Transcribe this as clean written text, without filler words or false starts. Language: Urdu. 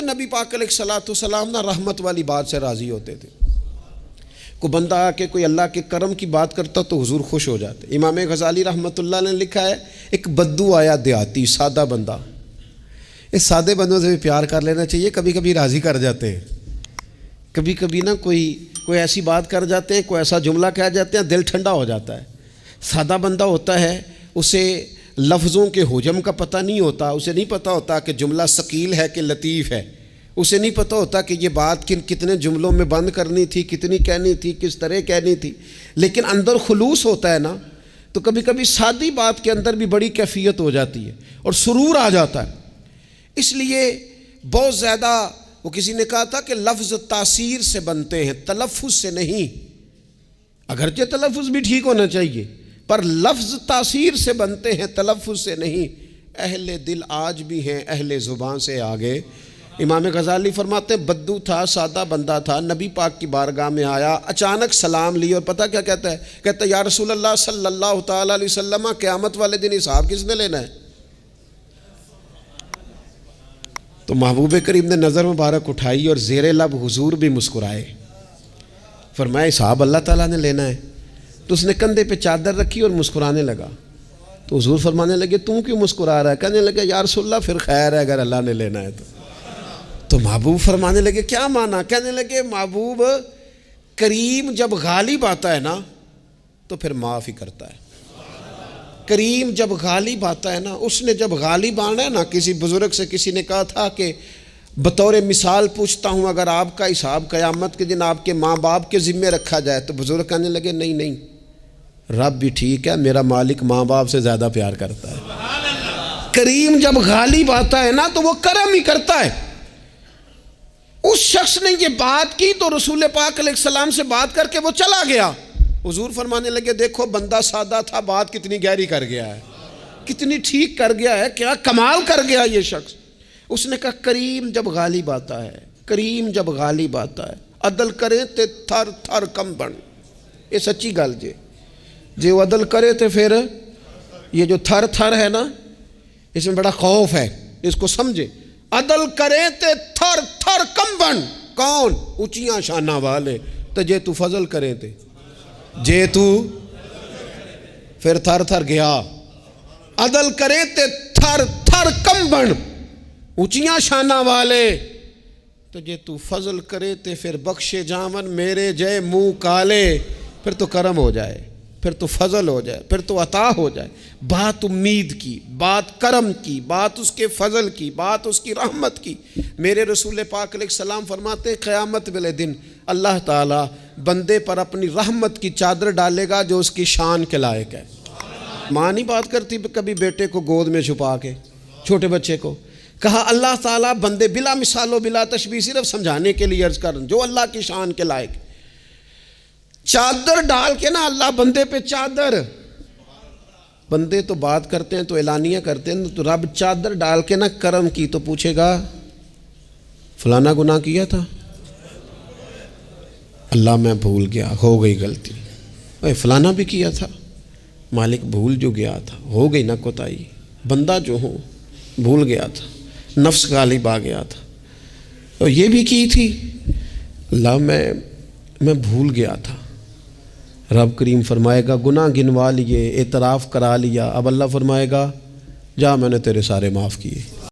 خود نبی پاک علیہ الصلوۃ والسلام نا رحمت والی بات سے راضی ہوتے تھے. کوئی بندہ آ کے کوئی اللہ کے کرم کی بات کرتا تو حضور خوش ہو جاتے. امام غزالی رحمۃ اللہ نے لکھا ہے ایک بدو آیا دیہاتی سادہ بندہ. اس سادے بندوں سے بھی پیار کر لینا چاہیے, کبھی کبھی راضی کر جاتے ہیں. کبھی کبھی نا کوئی ایسی بات کر جاتے ہیں, کوئی ایسا جملہ کہہ جاتے ہیں, دل ٹھنڈا ہو جاتا ہے. سادہ بندہ ہوتا ہے, اسے لفظوں کے حجم کا پتہ نہیں ہوتا, اسے نہیں پتہ ہوتا کہ جملہ ثقیل ہے کہ لطیف ہے, اسے نہیں پتہ ہوتا کہ یہ بات کتنے جملوں میں بند کرنی تھی, کتنی کہنی تھی, کس طرح کہنی تھی. لیکن اندر خلوص ہوتا ہے نا, تو کبھی کبھی سادی بات کے اندر بھی بڑی کیفیت ہو جاتی ہے اور سرور آ جاتا ہے. اس لیے بہت زیادہ وہ کسی نے کہا تھا کہ لفظ تاثیر سے بنتے ہیں, تلفظ سے نہیں. اگرچہ تلفظ بھی ٹھیک ہونا چاہیے, پر لفظ تاثیر سے بنتے ہیں, تلفظ سے نہیں. اہل دل آج بھی ہیں اہل زبان سے آگے. امام غزالی فرماتے ہیں بدو تھا, سادہ بندہ تھا, نبی پاک کی بارگاہ میں آیا, اچانک سلام لی اور پتہ کیا کہتا ہے؟ کہتا ہے یا رسول اللہ صلی اللہ تعالیٰ علیہ وسلم, قیامت والے دن حساب کس نے لینا ہے؟ تو محبوب کریم نے نظر مبارک اٹھائی اور زیر لب حضور بھی مسکرائے. فرمایا حساب اللہ تعالیٰ نے لینا ہے. تو اس نے کندھے پہ چادر رکھی اور مسکرانے لگا. تو حضور فرمانے لگے تم کیوں مسکرا رہا ہے؟ کہنے لگے یا رسول اللہ پھر خیر ہے اگر اللہ نے لینا ہے تو محبوب فرمانے لگے کیا مانا؟ کہنے لگے محبوب کریم جب غالب آتا ہے نا تو پھر معاف ہی کرتا ہے. کریم جب غالب آتا ہے نا, اس نے جب غالب آنا ہے نا, کسی بزرگ سے کسی نے کہا تھا کہ بطور مثال پوچھتا ہوں اگر آپ کا حساب قیامت کے دن آپ کے ماں باپ کے ذمے رکھا جائے, تو بزرگ کہنے لگے نہیں, رب بھی ٹھیک ہے, میرا مالک ماں باپ سے زیادہ پیار کرتا ہے. کریم جب غالب آتا ہے نا تو وہ کرم ہی کرتا ہے. اس شخص نے یہ بات کی تو رسول پاک علیہ السلام سے بات کر کے وہ چلا گیا. حضور فرمانے لگے دیکھو بندہ سادہ تھا, بات کتنی گہری کر گیا ہے, کتنی ٹھیک کر گیا ہے, کیا کمال کر گیا یہ شخص. اس نے کہا کریم جب غالب آتا ہے, کریم جب غالب آتا ہے, عدل کرے تے تھر تھر کم بن. یہ سچی گل جی وہ عدل کرے تے پھر یہ جو تھر تھر ہے نا, اس میں بڑا خوف ہے, اس کو سمجھے. عدل کرے تے تھر تھر کم بن. کون؟ اونچیاں شانہ والے. تو جے تو فضل کرے تے جے تو پھر تھر تھر گیا. عدل کرے تے تھر تھر کم بن, اونچیاں شانہ والے. تو جے تو فضل کرے تے پھر بخشے جامن میرے جے منہ کالے. پھر تو کرم ہو جائے, پھر تو فضل ہو جائے, پھر تو عطا ہو جائے. بات امید کی, بات کرم کی, بات اس کے فضل کی, بات اس کی رحمت کی. میرے رسول پاک علیہ السلام فرماتے ہیں قیامت والے دن اللہ تعالیٰ بندے پر اپنی رحمت کی چادر ڈالے گا جو اس کی شان کے لائق ہے. ماں نہیں بات کرتی کبھی بیٹے کو گود میں چھپا کے, چھوٹے بچے کو. کہا اللہ تعالیٰ بندے بلا مثال و بلا تشبیہ صرف سمجھانے کے لیے عرض کر جو اللہ کی شان کے لائق, چادر ڈال کے نا اللہ بندے پہ چادر. بندے تو بات کرتے ہیں تو اعلانیہ کرتے ہیں, تو رب چادر ڈال کے نا کرم کی تو پوچھے گا فلانا گناہ کیا تھا, اللہ میں بھول گیا, ہو گئی غلطی. فلانا بھی کیا تھا, مالک بھول جو گیا تھا, ہو گئی نا کوتاہی. بندہ جو ہوں بھول گیا تھا, نفس غالب آ گیا تھا, اور یہ بھی کی تھی اللہ میں بھول گیا تھا. رب کریم فرمائے گا گناہ گنوا لیے, اعتراف کرا لیا. اب اللہ فرمائے گا جا میں نے تیرے سارے معاف کیے.